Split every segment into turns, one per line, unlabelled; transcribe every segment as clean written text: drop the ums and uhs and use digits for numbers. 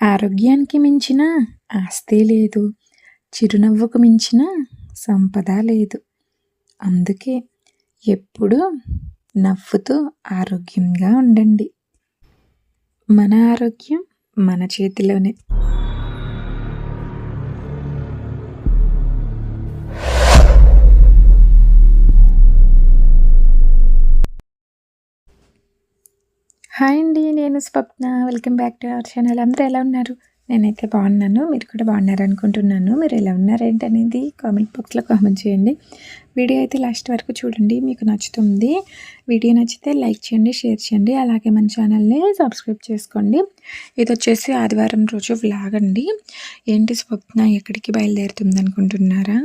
ఆరోగ్యానికి మించిన ఆస్తే లేదు. చిరునవ్వుకు మించిన సంపద లేదు. అందుకే ఎప్పుడూ నవ్వుతూ ఆరోగ్యంగా ఉండండి. మన ఆరోగ్యం మన చేతిలోనే. హాయ్ అండి. నేను Swapna. Welcome back to our channel. అందరూ ఎలా ఉన్నారు? నేనైతే బాగున్నాను. మీరు కూడా బాగున్నారనుకుంటున్నాను. మీరు ఎలా ఉన్నారేంటనేది కామెంట్ బాక్స్లో కామెంట్ చేయండి. వీడియో అయితే లాస్ట్ వరకు చూడండి, మీకు నచ్చుతుంది. వీడియో నచ్చితే లైక్ చేయండి, షేర్ చేయండి. అలాగే మన ఛానల్ని సబ్స్క్రైబ్ చేసుకోండి. ఇది వచ్చేసి ఆదివారం రోజు వ్లాగ్ అండి. ఏంటి స్వప్న ఎక్కడికి బయలుదేరుతుంది అనుకుంటున్నారా?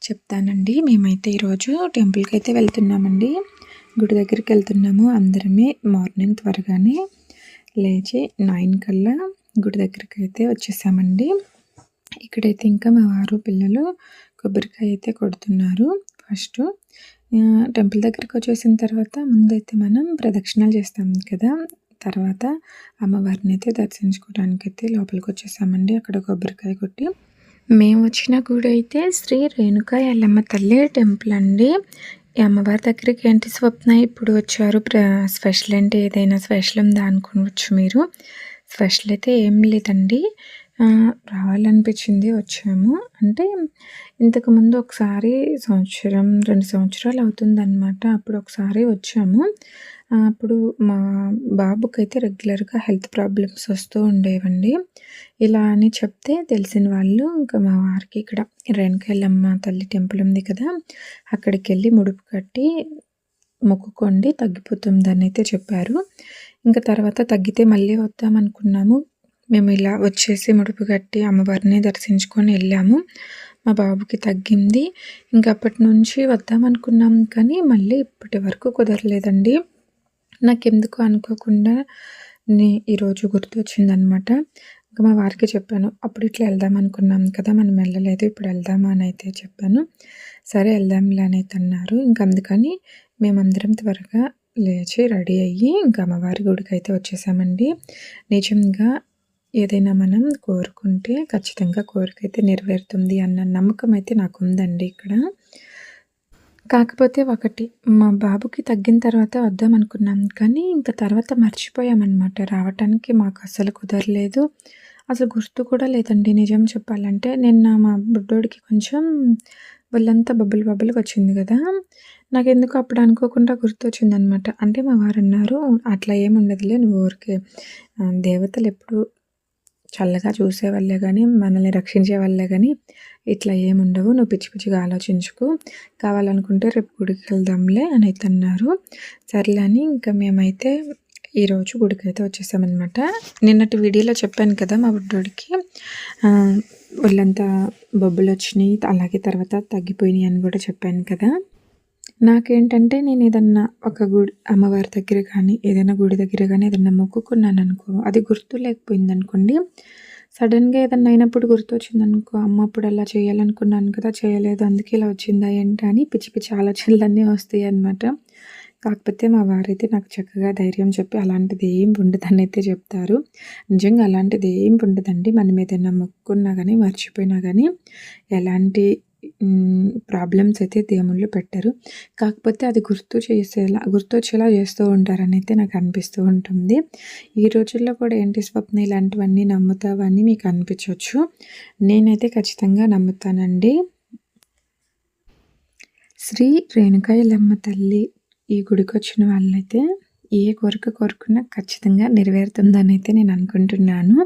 చెప్తానండి. మేమైతే ఈరోజు టెంపుల్కి అయితే వెళ్తున్నామండి. గుడి దగ్గరికి వెళ్తున్నాము. అందరమే మార్నింగ్ త్వరగానే లేచి 9 కల్లా గుడి దగ్గరికి అయితే వచ్చేసామండి. ఇక్కడైతే ఇంకా మా వారు పిల్లలు కొబ్బరికాయ అయితే కొడుతున్నారు. ఫస్ట్ టెంపుల్ దగ్గరికి వచ్చేసిన తర్వాత ముందైతే మనం ప్రదక్షిణాలు చేస్తాం కదా, తర్వాత అమ్మవారిని అయితే దర్శించుకోవడానికి అయితే లోపలికి వచ్చేసామండి. అక్కడ కొబ్బరికాయ కొట్టి మేము వచ్చిన గుడి అయితే శ్రీ రేణుకా ఎల్లమ్మ తల్లి టెంపుల్ అండి. ఈ అమ్మవారి దగ్గరికి ఏంటి స్వప్న ఇప్పుడు వచ్చారు, స్పెషల్ అంటే ఏదైనా స్పెషల్ ఉందా అనుకోవచ్చు మీరు. స్పెషల్ అయితే ఏం లేదండి, రావాలనిపించింది వచ్చాము. అంటే ఇంతకుముందు ఒకసారి 2 సంవత్సరాలు అవుతుందన్నమాట. అప్పుడు ఒకసారి వచ్చాము. అప్పుడు మా బాబుకైతే రెగ్యులర్గా హెల్త్ ప్రాబ్లమ్స్ వస్తూ ఉండేవండి. ఇలా అని చెప్తే తెలిసిన వాళ్ళు ఇంకా మా వారికి ఇక్కడ రేణుకాయలమ్మ తల్లి టెంపుల్ ఉంది కదా, అక్కడికి వెళ్ళి ముడుపు కట్టి మొక్కుకోండి తగ్గిపోతుందని అయితే చెప్పారు. ఇంకా తర్వాత తగ్గితే మళ్ళీ వద్దామనుకున్నాము. మేము ఇలా వచ్చేసి ముడుపు కట్టి అమ్మవారిని దర్శించుకొని వెళ్ళాము. మా బాబుకి తగ్గింది. ఇంక అప్పటి నుంచి వద్దామనుకున్నాం కానీ మళ్ళీ ఇప్పటి వరకు కుదరలేదండి. నాకెందుకు అనుకోకుండా ఈరోజు గుర్తొచ్చిందనమాట. ఇంకా మా వారికి చెప్పాను, అప్పుడు ఇట్లా వెళ్దాం అనుకున్నాం కదా, మనం వెళ్ళలేదు, ఇప్పుడు వెళ్దామా అని అయితే చెప్పాను. సరే వెళ్దాంలే అని అయితే అన్నారు. ఇంక అందుకని మేమందరం త్వరగా లేచి రెడీ అయ్యి ఇంకా అమ్మవారి గుడికి అయితే వచ్చేసామండి. నిజంగా ఏదైనా మనం కోరుకుంటే ఖచ్చితంగా కోరిక అయితే నెరవేరుతుంది అన్న నమ్మకం అయితే నాకు ఉందండి ఇక్కడ. కాకపోతే ఒకటి, మా బాబుకి తగ్గిన తర్వాత వద్దాం అనుకున్నాం కానీ ఇంకా తర్వాత మర్చిపోయామన్నమాట. రావటానికి మాకు అస్సలు కుదరలేదు. అసలు గుర్తు కూడా లేదండి నిజం చెప్పాలంటే. నిన్న మా బుడ్డోడికి కొంచెం ఒళ్ళంతా బబ్బులుగా వచ్చింది కదా, నాకెందుకు అప్పుడు అనుకోకుండా గుర్తొచ్చిందనమాట. అంటే మా వారు అన్నారు, అట్లా ఏముండదులే, నువ్వు ఊరికే దేవతలు ఎప్పుడు చల్లగా చూసేవాళ్ళే కానీ మనల్ని రక్షించే వాళ్ళే కానీ ఇట్లా ఏముండవు, నువ్వు పిచ్చి పిచ్చిగా ఆలోచించుకో, కావాలనుకుంటే రేపు గుడికి వెళ్దాంలే అని అయితే అన్నారు. సర్లే అని ఇంకా మేమైతే ఈరోజు గుడికి అయితే వచ్చేసామన్నమాట. నిన్నటి వీడియోలో చెప్పాను కదా మా బుడ్డోడికి ఒళ్ళంతా బొబ్బులు వచ్చినాయి, అలాగే తర్వాత తగ్గిపోయినాయి అని కూడా చెప్పాను కదా. నాకేంటంటే నేను ఏదన్నా ఒక గుడి అమ్మవారి దగ్గర కానీ ఏదైనా గుడి దగ్గర కానీ ఏదన్నా మొక్కుకున్నాను అనుకో, అది గుర్తు లేకపోయిందనుకోండి, సడన్గా ఏదన్నా అయినప్పుడు గుర్తొచ్చిందనుకో, అమ్మ అప్పుడు అలా చేయాలనుకున్నాను కదా, చేయలేదు, అందుకే ఇలా వచ్చిందా ఏంటి అని పిచ్చి పిచ్చి ఆలోచనలన్నీ వస్తాయి అన్నమాట. కాకపోతే మా వారైతే నాకు చక్కగా ధైర్యం చెప్పి అలాంటిది ఏం ఉండదని అయితే చెప్తారు. నిజంగా అలాంటిది ఏం ఉండదండి. మనం ఏదైనా మొక్కుకున్నా కానీ మర్చిపోయినా కానీ ఎలాంటి ప్రాబ్లమ్స్ అయితే దేవుళ్ళు పెట్టరు. కాకపోతే అది గుర్తొచ్చేలా చేస్తూ ఉంటారని అయితే నాకు అనిపిస్తూ ఉంటుంది. ఈ రోజుల్లో కూడా ఏంటి స్వప్న ఇలాంటివన్నీ నమ్ముతావని మీకు అనిపించవచ్చు. నేనైతే ఖచ్చితంగా నమ్ముతానండి. శ్రీ రేణుకా ఎల్లమ్మ తల్లి ఈ గుడికి వచ్చిన వాళ్ళైతే ఏ కోరిక కోరుకున్నా ఖచ్చితంగా నెరవేరుతుందని అయితే నేను అనుకుంటున్నాను.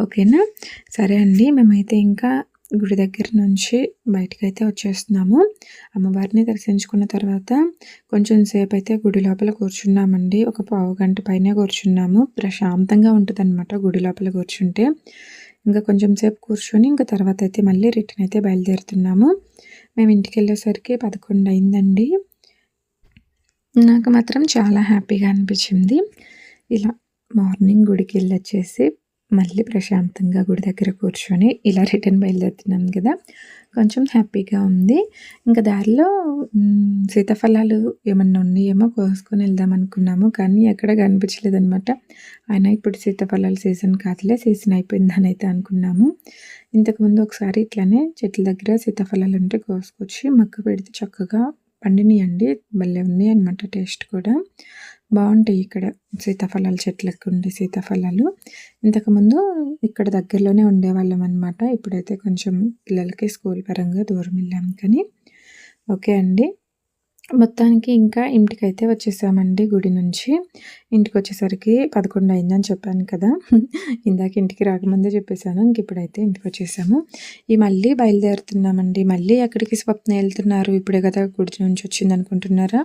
ఓకేనా? సరే అండి, మేమైతే ఇంకా గుడి దగ్గర నుంచి బయటకైతే వచ్చేస్తున్నాము. అమ్మవారిని దర్శించుకున్న తర్వాత కొంచెం సేపు అయితే గుడి లోపల కూర్చున్నామండి. ఒక పావు గంట పైనే కూర్చున్నాము. ప్రశాంతంగా ఉంటుందన్నమాట గుడి లోపల కూర్చుంటే. ఇంకా కొంచెం సేపు కూర్చొని ఇంకా తర్వాత అయితే మళ్ళీ రిటర్న్ అయితే బయలుదేరుతున్నాము. మేము ఇంటికి వెళ్ళేసరికి 11 అయిందండి. నాకు మాత్రం చాలా హ్యాపీగా అనిపించింది. ఇలా మార్నింగ్ గుడికి వెళ్ళొచ్చేసి మళ్ళీ ప్రశాంతంగా గుడి దగ్గర కూర్చొని ఇలా రిటర్న్ బయలుదేరుతున్నాం కదా! కొంచెం హ్యాపీగా ఉంది. ఇంకా దారిలో సీతాఫలాలు ఏమన్నా ఉన్నాయేమో కోసుకొని వెళ్దాం అనుకున్నాము. కానీ ఎక్కడ కనిపించలేదనమాట. అయినా ఇప్పుడు సీతాఫలాల సీజన్ కాదులే, సీజన్ అయిపోయిందని అయితే అనుకున్నాము. ఇంతకుముందు ఒకసారి ఇట్లానే చెట్ల దగ్గర సీతాఫలాలు ఉంటే కోసుకొచ్చి మక్క పెడితే చక్కగా పండినియండి. భలే ఉన్నాయన్నమాట టేస్ట్ కూడా. బాగుంటాయి ఇక్కడ సీతాఫలాల చెట్లకు ఉండే సీతాఫలాలు. ఇంతకుముందు ఇక్కడ దగ్గరలోనే ఉండేవాళ్ళం అనమాట. ఇప్పుడైతే కొంచెం పిల్లలకి స్కూల్ పరంగా దూరం వెళ్ళాం కానీ ఓకే అండి. మొత్తానికి ఇంకా ఇంటికైతే వచ్చేసామండి గుడి నుంచి. ఇంటికొచ్చేసరికి 11 అయిందని చెప్పాను కదా! ఇందాక ఇంటికి రాకముందే చెప్పేసాను. ఇంక ఇప్పుడైతే ఇంటికొచ్చేసాము. మళ్ళీ బయలుదేరుతున్నామండి. మళ్ళీ ఎక్కడికి స్వప్న ఎళ్తున్నారు? ఇప్పుడే కదా గుడి నుంచి వచ్చిందనుకుంటున్నారా?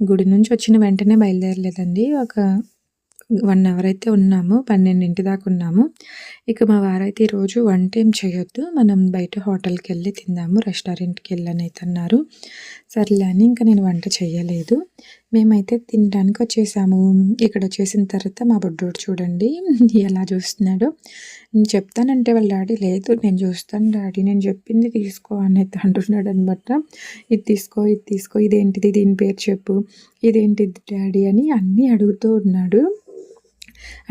గుడి నుంచి వచ్చిన వెంటనే బయలుదేరలేదండి. ఒక 1 అవర్ అయితే ఉన్నాము. 12 దాకా ఉన్నాము. ఇక మా వారైతే ఈరోజు వంట ఏం చేయొద్దు, మనం బయట హోటల్‌కెళ్ళి తిందాము, రెస్టారెంట్‌కెళ్ళని అయితే అన్నారు. సర్లే అని ఇంకా నేను వంట చేయలేదు. మేమైతే తినడానికి వచ్చేసాము. ఇక్కడ వచ్చేసిన తర్వాత మా బుడ్డోడు చూడండి ఎలా చూస్తున్నాడో. నేను చెప్తానంటే వాళ్ళ డాడీ లేదు నేను చూస్తాను డాడీ, నేను చెప్పింది తీసుకో అని అయితే అంటున్నాడనమాట. ఇది తీసుకో, ఇది తీసుకో, ఇదేంటిది, దీని పేరు చెప్పు, ఇదేంటిది డాడీ అని అన్నీ అడుగుతూ ఉన్నాడు.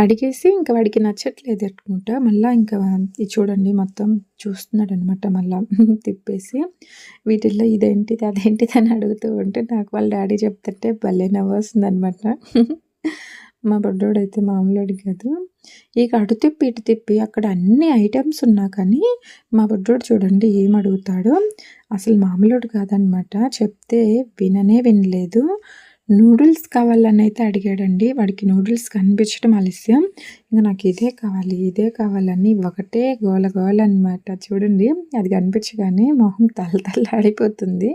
అడిగేసి ఇంకా వాడికి నచ్చట్లేదు అనుకుంటా. మళ్ళా ఇంకా ఇది చూడండి మొత్తం చూస్తున్నాడనమాట మళ్ళా తిప్పేసి. వీటిల్లో ఇదేంటిది, అదేంటిది అని అడుగుతూ ఉంటే నాకు వాళ్ళ డాడీ చెప్తుంటే భలే నవ్వొస్తుందనమాట. మా బుడ్డోడైతే మామూలోడు కాదు. ఇక అటు తిప్పి, ఇటు తిప్పి అక్కడ అన్ని ఐటెమ్స్ ఉన్నా కానీ మా బుడ్డోడు చూడండి ఏం అడుగుతాడో. అసలు మామూలోడు కాదనమాట. చెప్తే విననే వినలేదు. నూడిల్స్ కావాలని అయితే అడిగాడండి. వాడికి నూడిల్స్ కనిపించడం ఆలస్యం. ఇంక నాకు ఇదే కావాలి, ఇదే కావాలని ఒకటే గోల గోల అనమాట. చూడండి అది కనిపించగానే మొహం తలతల్లాడిపోతుంది.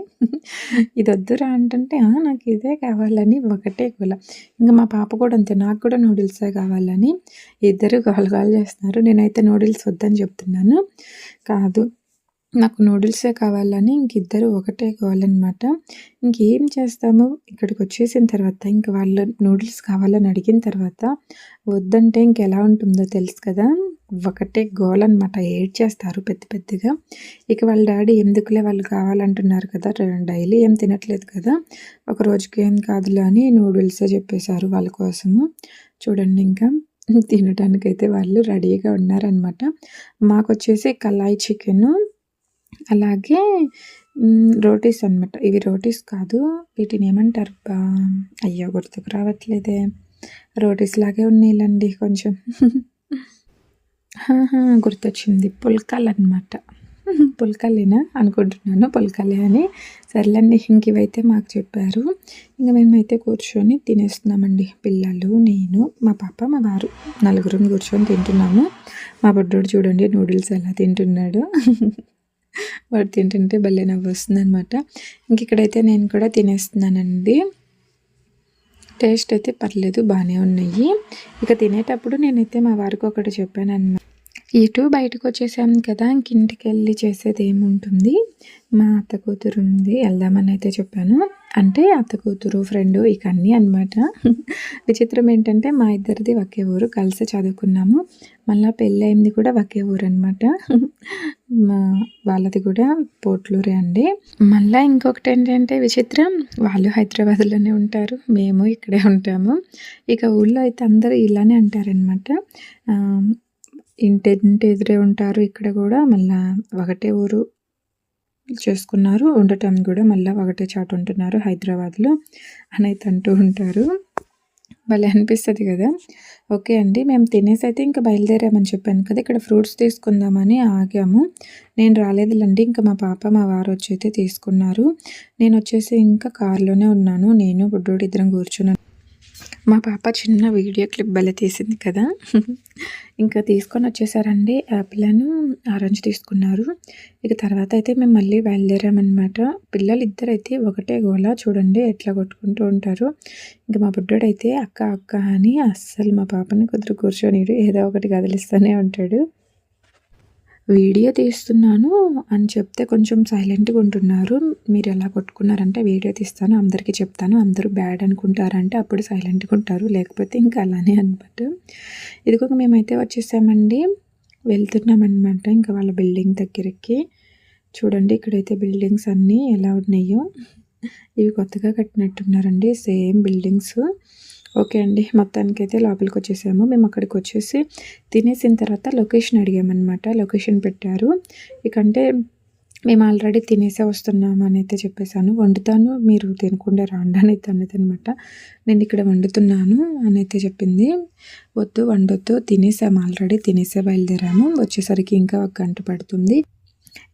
ఇది వద్దురా అంటుంటే నాకు ఇదే కావాలని ఒకటే గోల. ఇంకా మా పాప కూడా అంతే, నాకు కూడా నూడిల్సే కావాలని ఇద్దరు గోల గోల చేస్తున్నారు. నేనైతే నూడిల్స్ వద్దని చెప్తున్నాను. కాదు నాకు నూడిల్సే కావాలని ఇంకిద్దరు ఒకటే గోలనమాట. ఇంకేం చేస్తాము, ఇక్కడికి వచ్చేసిన తర్వాత ఇంక వాళ్ళు నూడిల్స్ కావాలని అడిగిన తర్వాత వద్దంటే ఇంకెలా ఉంటుందో తెలుసు కదా! ఒకటే గోలనమాట. ఏడ్చేస్తారు పెద్ద పెద్దగా. ఇక వాళ్ళ డాడీ ఎందుకులే వాళ్ళు కావాలంటున్నారు కదా, డైలీ ఏం తినట్లేదు కదా, ఒక రోజుకి ఏం కాదులే అని నూడిల్సే చెప్పేశారు వాళ్ళ కోసము. చూడండి ఇంకా తినడానికైతే వాళ్ళు రెడీగా ఉన్నారనమాట. మాకొచ్చేసి కలాయి చికెను, అలాగే రోటీస్ అనమాట. ఇవి రోటీస్ కాదు, వీటిని ఏమంటారబ్బా, అయ్యో గుర్తుకు రావట్లేదే. రోటీస్ లాగే ఉన్నాయిలండి కొంచెం. గుర్తొచ్చింది, పుల్కాలన్నమాట. పుల్కాలేనా అనుకుంటున్నాను, పుల్కాలే అని. సర్లేండి ఇంక ఇవైతే మాకు చెప్పారు. ఇంక మేమైతే కూర్చొని తినేస్తున్నామండి. పిల్లలు, నేను, మా పాప, మా వారు నలుగురం కూర్చొని తింటున్నాము. మా బుడ్డోడు చూడండి నూడిల్స్ ఎలా తింటున్నాడు. వాడు తింటుంటే భలే నవ్వొస్తుందనమాట. ఇంక ఇక్కడైతే నేను కూడా తినేస్తున్నానండి. టేస్ట్ అయితే పర్లేదు, బాగానే ఉన్నాయి. ఇక తినేటప్పుడు నేనైతే మా వారికి ఒకటి చెప్పానన్నమాట. ఇటు బయటకు వచ్చేసాం కదా, ఇంక ఇంటికెళ్ళి చేసేది ఏముంటుంది, మా అత్త కూతురు ఉంది వెళ్దామని అయితే చెప్పాను. అంటే అత్త కూతురు ఫ్రెండు ఇక అన్నీ అనమాట. విచిత్రం ఏంటంటే మా ఇద్దరిది ఒకే ఊరు, కలిసి చదువుకున్నాము. మళ్ళీ పెళ్ళి అయింది కూడా ఒకే ఊరు అనమాట. మా వాళ్ళది కూడా పోట్లూరే అండి. మళ్ళీ ఇంకొకటి ఏంటంటే విచిత్రం, వాళ్ళు హైదరాబాద్లోనే ఉంటారు, మేము ఇక్కడే ఉంటాము. ఇక ఊళ్ళో అయితే అందరూ ఇలానే అంటారనమాట. ఇంటి ఎదురే ఉంటారు, ఇక్కడ కూడా మళ్ళీ ఒకటే ఊరు చేసుకున్నారు, ఉండటం కూడా మళ్ళీ ఒకటే చాటు ఉంటున్నారు హైదరాబాద్లో అని అయితే అంటూ ఉంటారు. భలే అనిపిస్తుంది కదా. ఓకే అండి, మేము తినేసి అయితే ఇంకా బయలుదేరామని చెప్పాను కదా, ఇక్కడ ఫ్రూట్స్ తీసుకుందామని ఆగాము. నేను రాలేదులండి, ఇంకా మా పాప మా వారు వచ్చి అయితే తీసుకున్నారు. నేను వచ్చేసి ఇంకా కారులోనే ఉన్నాను, నేను బుడ్డోడు ఇద్దరం కూర్చున్నాను. మా పాప చిన్న వీడియో క్లిప్ భలే తీసింది కదా. ఇంకా తీసుకొని వచ్చేసారండి, యాపిల్ను ఆరెంజ్ తీసుకున్నారు. ఇక తర్వాత అయితే మేము మళ్ళీ బయలుదేరామన్నమాట. పిల్లలు ఇద్దరైతే ఒకటే గోల, చూడండి ఎట్లా కొట్టుకుంటూ ఉంటారు. ఇంకా మా బుడ్డోడైతే అక్క అక్క అని అస్సలు మా పాపని కుదురు కూర్చొని ఏదో ఒకటి కదిలిస్తూనే ఉంటాడు. వీడియో తీస్తున్నాను అని చెప్తే కొంచెం సైలెంట్గా ఉంటున్నారు. మీరు ఎలా కొట్టుకున్నారంటే వీడియో తీస్తాను అందరికీ చెప్తాను, అందరూ బ్యాడ్ అనుకుంటారంటే అప్పుడు సైలెంట్గా ఉంటారు, లేకపోతే ఇంకా అలానే అనమాట. ఇదిగో మేమైతే వచ్చేసామండి, వెళ్తున్నామన్నమాట ఇంకా వాళ్ళ బిల్డింగ్ దగ్గరికి. చూడండి ఇక్కడైతే బిల్డింగ్స్ అన్నీ ఎలా ఉన్నాయో, ఇవి కొత్తగా కట్టినట్టున్నారండి సేమ్ బిల్డింగ్స్. ఓకే అండి, మొత్తానికైతే లోపలికి వచ్చేసాము. మేము అక్కడికి వచ్చేసి తినేసిన తర్వాత లొకేషన్ అడిగామన్నమాట. లొకేషన్ పెట్టారు. ఇకంటే మేము ఆల్రెడీ తినేసే వస్తున్నాము అని అయితే చెప్పేశాను. వండుతాను, మీరు తినకుండా రాండి అని అయితే అన్నదనమాట. నేను ఇక్కడ వండుతున్నాను అని అయితే చెప్పింది. వద్దు వండొద్దు, తినేసాము, ఆల్రెడీ తినేసే బయలుదేరాము, వచ్చేసరికి ఇంకా 1 గంట పడుతుంది.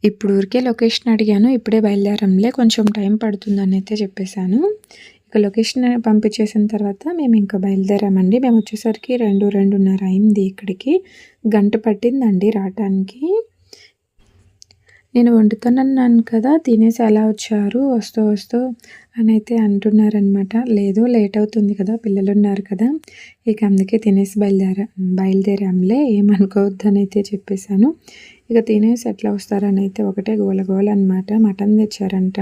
ఇప్పుడు ఊరికే లొకేషన్ అడిగాను, ఇప్పుడే బయలుదేరంలే, కొంచెం టైం పడుతుందని అయితే చెప్పేశాను. ఇక లొకేషన్ పంపించేసిన తర్వాత మేము ఇంకా బయలుదేరామండి. మేము వచ్చేసరికి 2:30 అయింది. ఇక్కడికి గంట పట్టిందండి రావటానికి. నేను వండుతానన్నాను కదా, తినేసి ఎలా వచ్చారు వస్తూ వస్తూ అని అయితే అంటున్నారనమాట. లేదు లేట్ అవుతుంది కదా, పిల్లలు ఉన్నారు కదా, ఇక అందుకే తినేసి బయలుదేరాంలే, ఏమనుకోవద్దని అయితే చెప్పేశాను. ఇక తినేసి ఎట్లా వస్తారని అయితే ఒకటే గోల అనమాట. మటన్ తెచ్చారంట,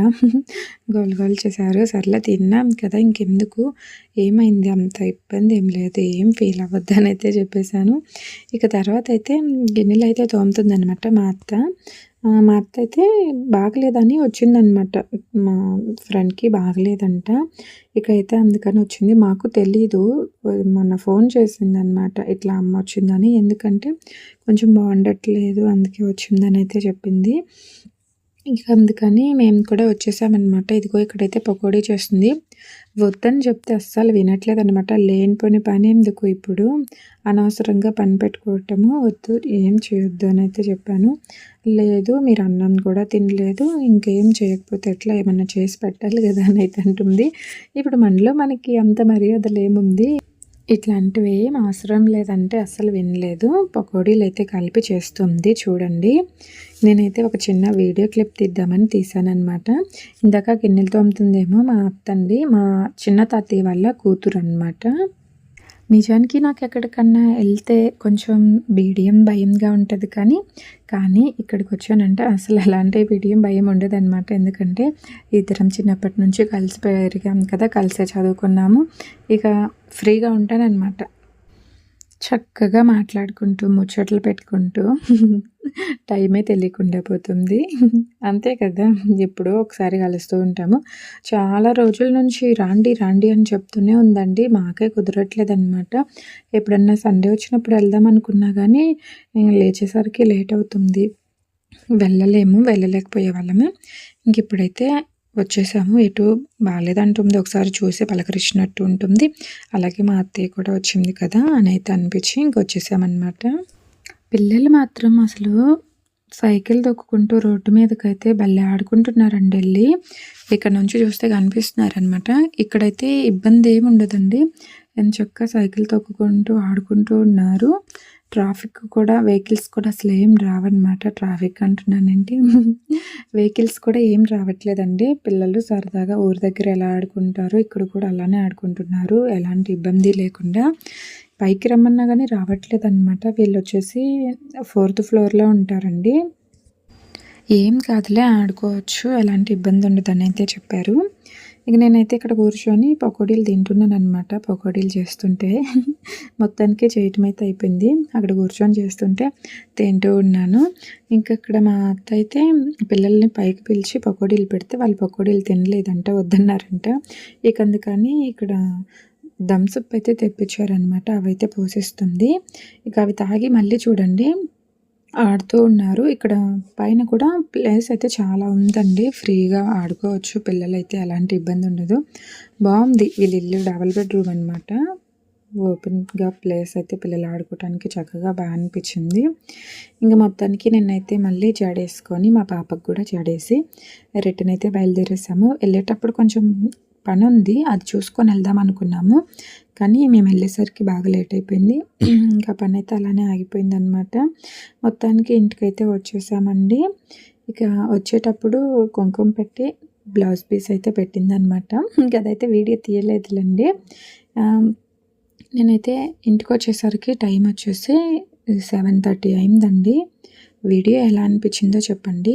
గోల చేశారు. సర్లే తిన్నాం కదా ఇంకెందుకు, ఏమైంది, అంత ఇబ్బంది ఏం లేదు, ఏం ఫీల్ అవ్వద్దని అయితే చెప్పేశాను. ఇక తర్వాత అయితే గిన్నెలు అయితే తోముతుందనమాట మా అత్త. మా అత్త అయితే బాగలేదని వచ్చిందనమాట. మా ఫ్రెండ్‌కి బాగలేదంట. ఇక అయితే అందుకని వచ్చింది. మాకు తెలీదు. మొన్న ఫోన్ చేసిందనమాట, ఇట్లా అమ్మ వచ్చిందని. ఎందుకంటే కొంచెం బాగుండట్లేదు, అందుకే వచ్చిందని అయితే చెప్పింది. ఇక అందుకని మేము కూడా వచ్చేసామన్నమాట. ఇదిగో ఇక్కడైతే పకోడీ చేస్తుంది. వద్దని చెప్తే అస్సలు వినట్లేదనమాట. లేనిపోని పని ఎందుకు ఇప్పుడు, అనవసరంగా పని పెట్టుకోవటము వద్దు, ఏం చేయొద్దు అని అయితే చెప్పాను. లేదు మీరు అన్నం కూడా తినలేదు, ఇంకేం చేయకపోతే ఎట్లా, ఏమన్నా చేసి పెట్టాలి కదా అని అయితే అంటుంది. ఇప్పుడు మనలో మనకి అంత మర్యాదలు ఏముంది, ఇట్లాంటివి ఏం అవసరం లేదంటే అస్సలు వినలేదు. పకోడీలు అయితే కలిపి చేస్తుంది చూడండి. నేనైతే ఒక చిన్న వీడియో క్లిప్ తీద్దామని తీసానన్నమాట. ఇందాక గిన్నెలు తోముతుందేమో మా అత్తండి, మా చిన్న తాతయ్య వాళ్ళ కూతురు అనమాట. నిజానికి నాకు ఎక్కడికన్నా వెళ్తే కొంచెం బిడియం భయంగా ఉంటుంది, కానీ ఇక్కడికి వచ్చానంటే అసలు ఎలాంటి బిడియం భయం ఉండదన్నమాట. ఎందుకంటే ఇద్దరం చిన్నప్పటి నుంచి కలిసి పెరిగాం కదా, కలిసే చదువుకున్నాము. ఇక ఫ్రీగా ఉంటానన్నమాట. చక్కగా మాట్లాడుకుంటూ, ముచ్చట్లు పెట్టుకుంటూ టైమే తెలియకుండా పోతుంది. అంతే కదా, ఎప్పుడో ఒకసారి కలుస్తూ ఉంటాము. చాలా రోజుల నుంచి రాండి రాండి అని చెప్తూనే ఉందండి, మాకే కుదరట్లేదనమాట. ఎప్పుడన్నా సండే వచ్చినప్పుడు వెళ్దాం అనుకున్నా కానీ లేచేసరికి లేట్ అవుతుంది, వెళ్ళలేకపోయే వాళ్ళము. ఇంక ఇప్పుడైతే వచ్చేసాము. ఎటు బాలేదంటుంది, ఒకసారి చూసి పలకరించినట్టు ఉంటుంది. అలాగే మా అత్తయ్య కూడా వచ్చింది కదా అని అయితే అనిపించి ఇంకొచ్చేసామన్నమాట. పిల్లలు మాత్రం అసలు సైకిల్ తొక్కుకుంటూ రోడ్డు మీదకైతే భలే ఆడుకుంటున్నారండి వెళ్ళి. ఇక్కడ నుంచి చూస్తే కనిపిస్తున్నారనమాట. ఇక్కడైతే ఇబ్బంది ఏమి ఉండదండి, ఎంచక్కా సైకిల్ తొక్కుకుంటూ ఆడుకుంటూ ఉన్నారు. ట్రాఫిక్ కూడా, వెహికల్స్ కూడా అసలు ఏం రావన్నమాట. ట్రాఫిక్ అంటున్నానండి, వెహికల్స్ కూడా ఏం రావట్లేదండి. పిల్లలు సరదాగా ఊరి దగ్గర ఎలా ఆడుకుంటారో ఇక్కడ కూడా అలానే ఆడుకుంటున్నారు, ఎలాంటి ఇబ్బంది లేకుండా. పైకి రమ్మన్నా కానీ రావట్లేదన్నమాట. వీళ్ళు వచ్చేసి 4th ఫ్లోర్లో ఉంటారండి. ఏం కాదులే ఆడుకోవచ్చు, ఎలాంటి ఇబ్బంది ఉండదని అయితే చెప్పారు. ఇక నేనైతే ఇక్కడ కూర్చొని పకోడీలు తింటున్నానమాట. పకోడీలు చేస్తుంటే మొత్తానికి చేయటం అయితే అయిపోయింది. అక్కడ కూర్చొని చేస్తుంటే తింటూ ఉన్నాను. ఇంకా ఇక్కడ మా అత్త అయితే పిల్లల్ని పైకి పిలిచి పకోడీలు పెడితే వాళ్ళు పకోడీలు తినలేదంట, వద్దన్నారంట. ఇక అందుకని ఇక్కడ థమ్సప్ అయితే తెప్పించారనమాట, అవైతే పోసేస్తుంది. ఇక అవి తాగి మళ్ళీ చూడండి ఆడుతూ ఉన్నారు. ఇక్కడ పైన కూడా ప్లేస్ అయితే చాలా ఉందండి, ఫ్రీగా ఆడుకోవచ్చు పిల్లలైతే, ఎలాంటి ఇబ్బంది ఉండదు. బాగుంది వీళ్ళ ఇల్లు, డబల్ బెడ్రూమ్ అనమాట. ఓపెన్గా ప్లేస్ అయితే పిల్లలు ఆడుకోవడానికి చక్కగా బాగా అనిపించింది. ఇంకా మొత్తానికి నేనైతే మళ్ళీ జడేసుకొని మా పాపకు కూడా జడేసి రిటర్న్ అయితే బయలుదేరేసాము. వెళ్ళేటప్పుడు కొంచెం పని ఉంది, అది చూసుకొని వెళ్దాం అనుకున్నాము, కానీ మేము వెళ్ళేసరికి బాగా లేట్ అయిపోయింది. ఇంకా పని అయితే అలానే ఆగిపోయింది అనమాట. మొత్తానికి ఇంటికైతే వచ్చేసామండి. ఇక వచ్చేటప్పుడు కుంకుమ పెట్టి బ్లౌజ్ పీస్ అయితే పెట్టిందనమాట. ఇంకా అదైతే వీడియో తీయలేదులేండి. నేనైతే ఇంటికి వచ్చేసరికి టైం వచ్చేసి 7:30 అయిందండి. వీడియో ఎలా అనిపించిందో చెప్పండి.